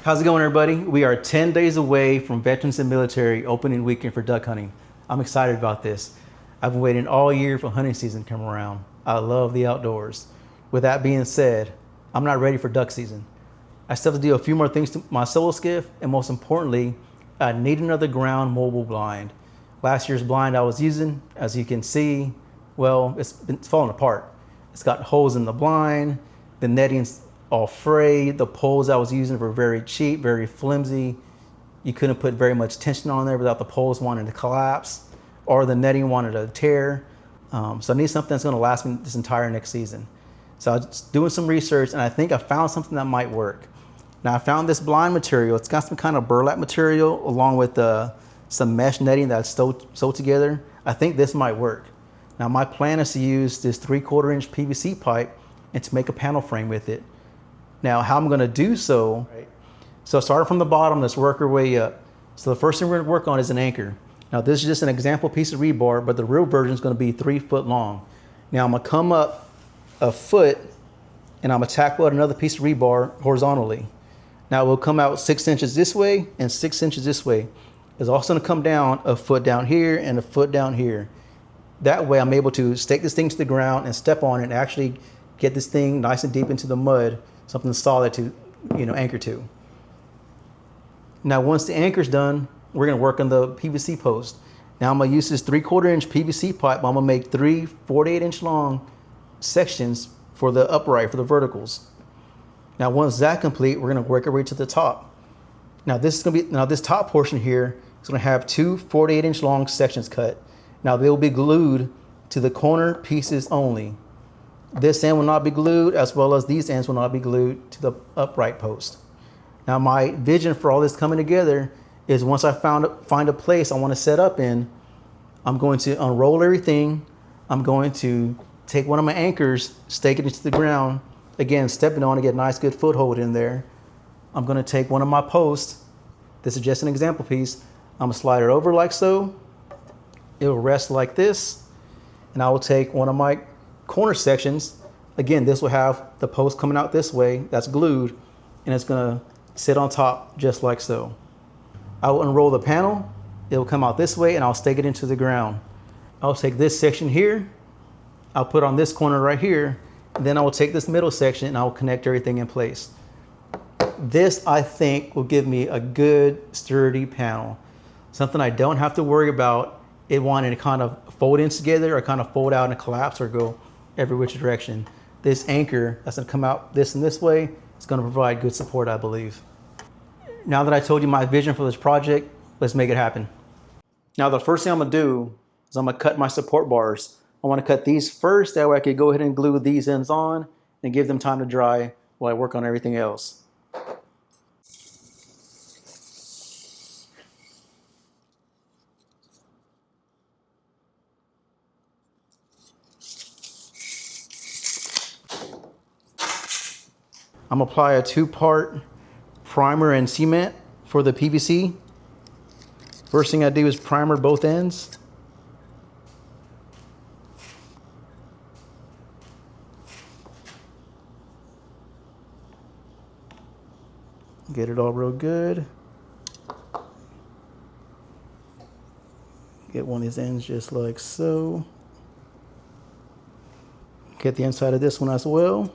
How's it going, everybody? We are 10 days away from Veterans and Military opening weekend for duck hunting. I'm excited about this. I've been waiting all year for hunting season to come around. I love the outdoors. With that being said, I'm not ready for duck season. I still have to do a few more things to my Solo Skiff, and most importantly, I need another ground mobile blind. Last year's blind I was using, as you can see, well, it's falling apart. It's got holes in the blind, the netting's all frayed, the poles I was using were very cheap, very flimsy. You couldn't put very much tension on there without the poles wanting to collapse or the netting wanted to tear. So I need something that's gonna last me this entire next season. So I was doing some research and I think I found something that might work. Now I found this blind material. It's got some kind of burlap material along with some mesh netting that's sewed together. I think this might work. Now my plan is to use this 3/4 inch PVC pipe and to make a panel frame with it. Now how I'm gonna do so, so starting from the bottom, let's work our way up. So the first thing we're gonna work on is an anchor. Now this is just an example piece of rebar, but the real version is gonna be 3 foot long. Now I'm gonna come up a foot and I'm gonna tack weld another piece of rebar horizontally. Now we'll come out 6 inches this way and 6 inches this way. It's also gonna come down a foot down here and a foot down here. That way I'm able to stake this thing to the ground and step on it and actually get this thing nice and deep into the mud, something solid to anchor to. Now once the anchor's done, we're gonna work on the PVC post. Now I'm gonna use this 3/4 inch PVC pipe. I'm gonna make 3 48 inch long sections for the upright, for the verticals. Now once that's complete, we're gonna work our way to the top. Now this top portion here is gonna have 2 48 inch long sections cut. Now they'll be glued to the corner pieces only. This end will not be glued, as well as these ends will not be glued to the upright post. Now my vision for all this coming together is once I find a place I want to set up in, I'm going to unroll everything. I'm going to take one of my anchors, stake it into the ground, again stepping on to get a nice good foothold in there. I'm going to take one of my posts. This is just an example piece. I'm going to slide it over like so. It will rest like this, and I will take one of my corner sections. Again, this will have the post coming out this way, that's glued, and it's gonna sit on top just like so. I will unroll the panel, it will come out this way, and I'll stake it into the ground. I'll take this section here, I'll put on this corner right here, and then I will take this middle section and I will connect everything in place. This, I think, will give me a good sturdy panel. Something I don't have to worry about it wanting to kind of fold in together or kind of fold out and collapse or go every which direction. This anchor that's gonna come out this and this way is gonna provide good support, I believe. Now that I told you my vision for this project, let's make it happen. Now the first thing I'm gonna do is I'm gonna cut my support bars. I wanna cut these first, that way I could go ahead and glue these ends on and give them time to dry while I work on everything else. I'm gonna apply a 2-part primer and cement for the PVC. First thing I do is primer both ends. Get it all real good. Get one of these ends just like so. Get the inside of this one as well.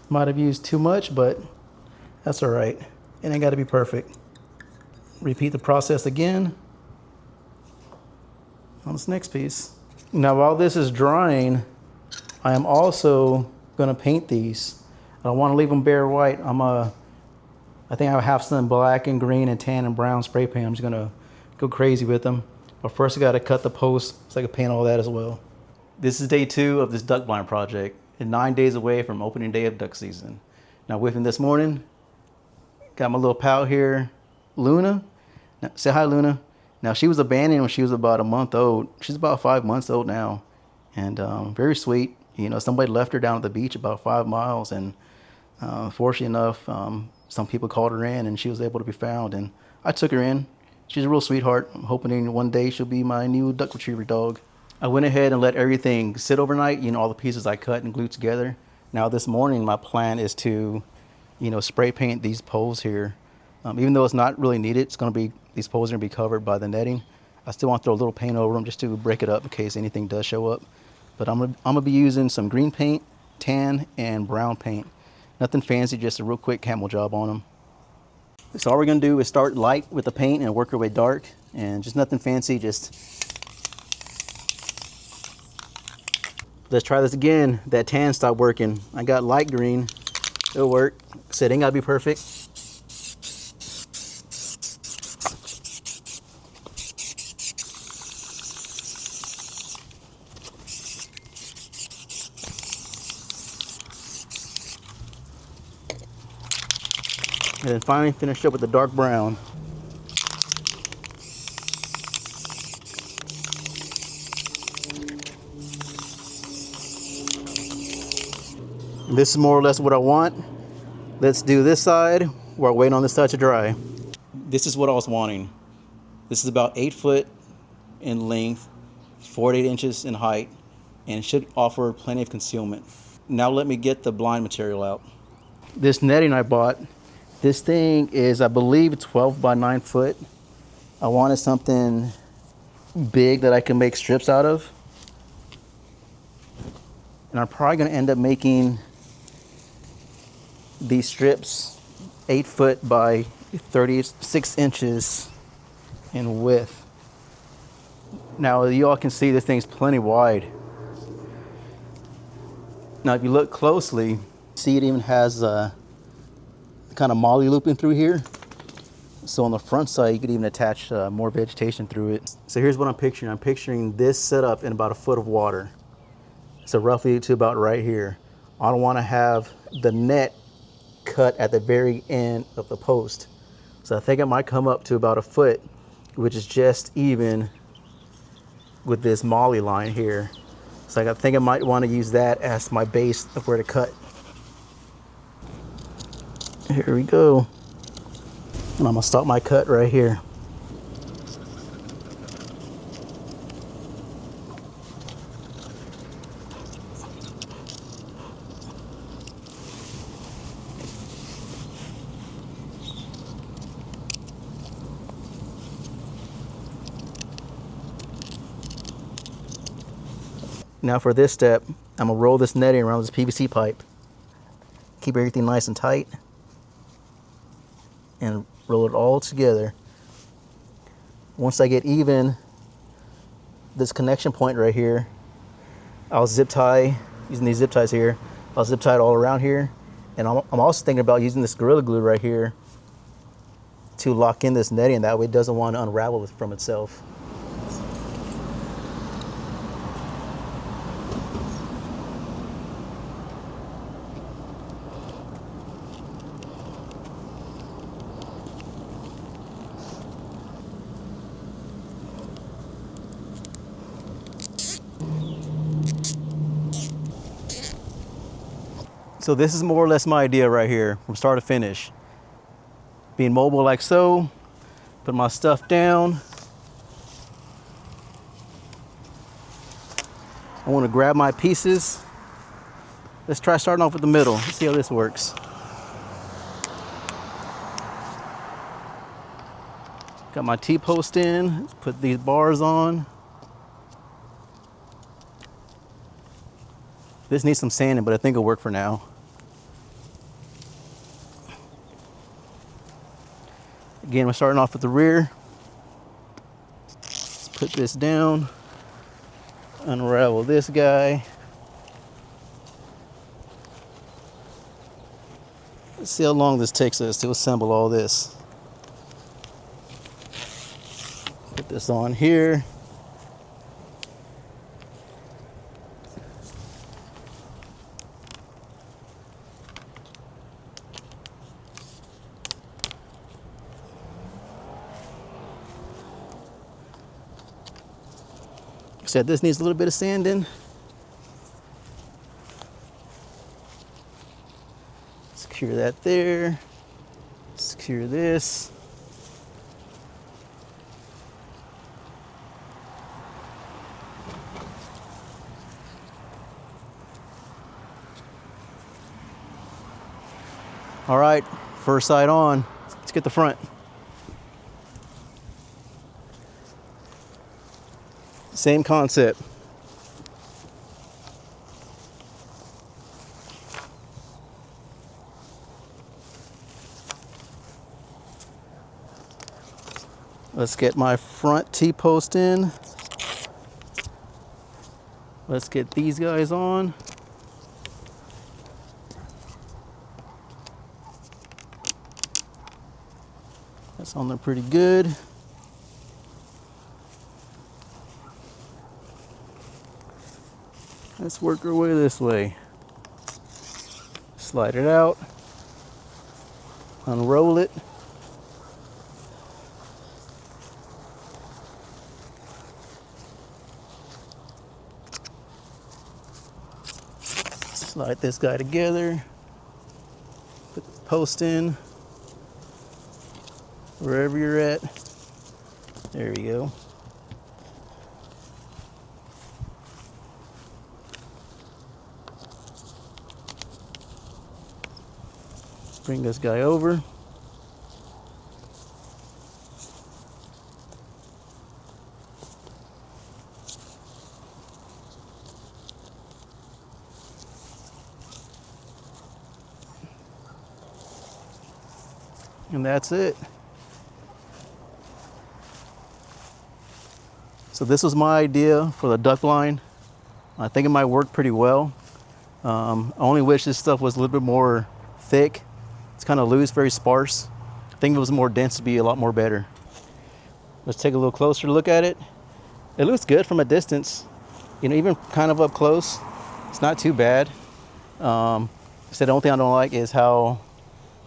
Might have used too much, but that's all right. It ain't gotta be perfect. Repeat the process again on this next piece. Now while this is drying, I am also gonna paint these. I don't wanna leave them bare white. I think I have some black and green and tan and brown spray paint. I'm just gonna go crazy with them. But first I gotta cut the post so I can paint all that as well. This is day 2 of this duck blind project, and 9 days away from opening day of duck season. Now with me this morning, got my little pal here, Luna. Now, say hi, Luna. Now she was abandoned when she was about a month old. She's about 5 months old now, and very sweet. Somebody left her down at the beach about 5 miles, and fortunately enough, some people called her in and she was able to be found, and I took her in. She's a real sweetheart. I'm hoping one day she'll be my new duck retriever dog. I went ahead and let everything sit overnight, all the pieces I cut and glued together. Now this morning, my plan is to, spray paint these poles here. Even though it's not really needed, these poles are gonna be covered by the netting. I still want to throw a little paint over them just to break it up in case anything does show up. But I'm gonna be using some green paint, tan, and brown paint. Nothing fancy, just a real quick camo job on them. So all we're gonna do is start light with the paint and work our way dark, and just nothing fancy, just let's try this again. That tan stopped working. I got light green, it'll work. Said it ain't gotta be perfect. And then finally finished up with the dark brown. This is more or less what I want. Let's do this side while waiting on this side to dry. This is what I was wanting. This is about 8 foot in length, 4 to 8 inches in height, and it should offer plenty of concealment. Now let me get the blind material out. This netting I bought, this thing is, I believe, 12 by 9 foot. I wanted something big that I can make strips out of. And I'm probably gonna end up making these strips 8 foot by 36 inches in width. Now you all can see this thing's plenty wide. Now if you look closely, see it even has a kind of molly looping through here. So on the front side, you could even attach more vegetation through it. So here's what I'm picturing. I'm picturing this setup in about a foot of water. So roughly to about right here. I don't want to have the net cut at the very end of the post. So I think it might come up to about a foot, which is just even with this molly line here. So I think I might want to use that as my base of where to cut. Here we go. And I'm gonna stop my cut right here. Now for this step, I'm gonna roll this netting around this PVC pipe. Keep everything nice and tight and roll it all together. Once I get even this connection point right here, I'll zip tie, using these zip ties here, I'll zip tie it all around here. And I'm also thinking about using this Gorilla Glue right here to lock in this netting, that way it doesn't want to unravel from itself. So this is more or less my idea right here, from start to finish. Being mobile like so, put my stuff down. I want to grab my pieces. Let's try starting off with the middle. Let's see how this works. Got my T-post in. Let's put these bars on. This needs some sanding, but I think it'll work for now. Again, we're starting off with the rear. Let's put this down. Unravel this guy. Let's see how long this takes us to assemble all this. Put this on here. Said this needs a little bit of sanding. Secure that there. Secure this. All right, first side on. Let's get the front. Same concept. Let's get my front T-post in. Let's get these guys on. That's on there pretty good. Let's work our way this way. Slide it out. Unroll it. Slide this guy together. Put the post in. Wherever you're at. There you go. Bring this guy over. And that's it. So this was my idea for the duck line. I think it might work pretty well. I only wish this stuff was a little bit more thick. It's kind of loose, very sparse. I think if it was more dense, it'd be a lot more better. Let's take a little closer look at it. It looks good from a distance. You know, even kind of up close, it's not too bad. So the only thing I don't like is how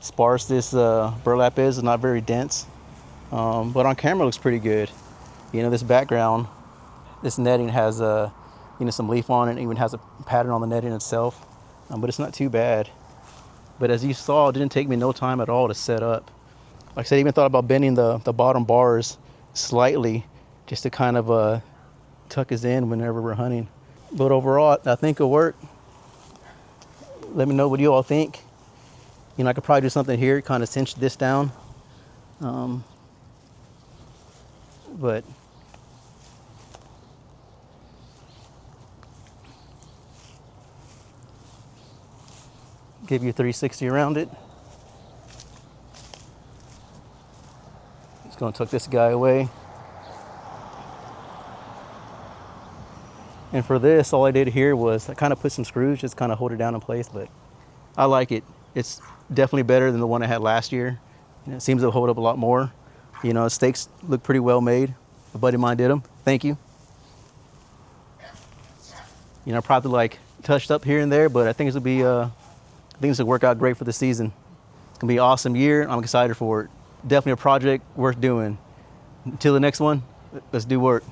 sparse this burlap is. It's not very dense. But on camera it looks pretty good. You know, this background, this netting has some leaf on it. It even has a pattern on the netting itself. But it's not too bad. But as you saw, it didn't take me no time at all to set up. Like I said, I even thought about bending the bottom bars slightly just to kind of tuck us in whenever we're hunting. But overall, I think it'll work. Let me know what you all think. You know, I could probably do something here, kind of cinch this down. But give you a 360 around it. Just gonna tuck this guy away. And for this, all I did here was I kind of put some screws, just kind of hold it down in place, but I like it. It's definitely better than the one I had last year. You know, it seems to hold up a lot more. You know, stakes look pretty well made. A buddy of mine did them. Thank you. You know, probably like touched up here and there, but I think this will work out great for the season. It's gonna be an awesome year. I'm excited for it. Definitely a project worth doing. Until the next one, let's do work.